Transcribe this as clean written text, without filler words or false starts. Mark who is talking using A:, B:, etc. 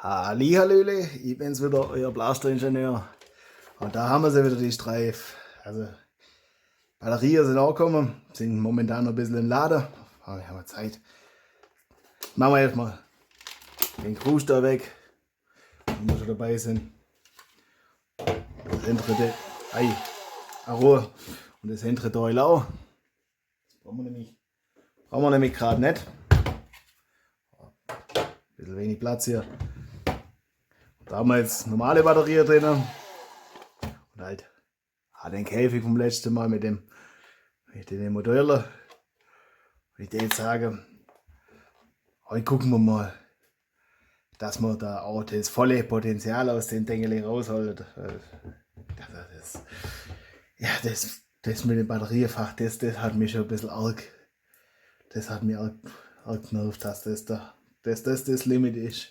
A: Hallihallöle, ich bin's wieder, euer Blaster-Ingenieur. Und da haben wir sie wieder, die Streif. Also, Batterien sind auch gekommen, sind momentan noch ein bisschen im Laden. Aber wir haben Zeit. Machen wir erstmal den Gruß da weg, wenn wir schon dabei sind. Das hintere, Rohr und das hintere Teil auch. Das brauchen wir nämlich gerade nicht. Ein bisschen wenig Platz hier. Da haben wir jetzt normale Batterien drin. Und halt den Käfig vom letzten Mal mit den Modellen. Und ich würde jetzt sagen, heute gucken wir mal, dass wir da auch das volle Potenzial aus den Dingen rausholen. Das mit dem Batteriefach, das hat mich schon ein bisschen arg. Das hat mich arg genervt, dass das Limit ist.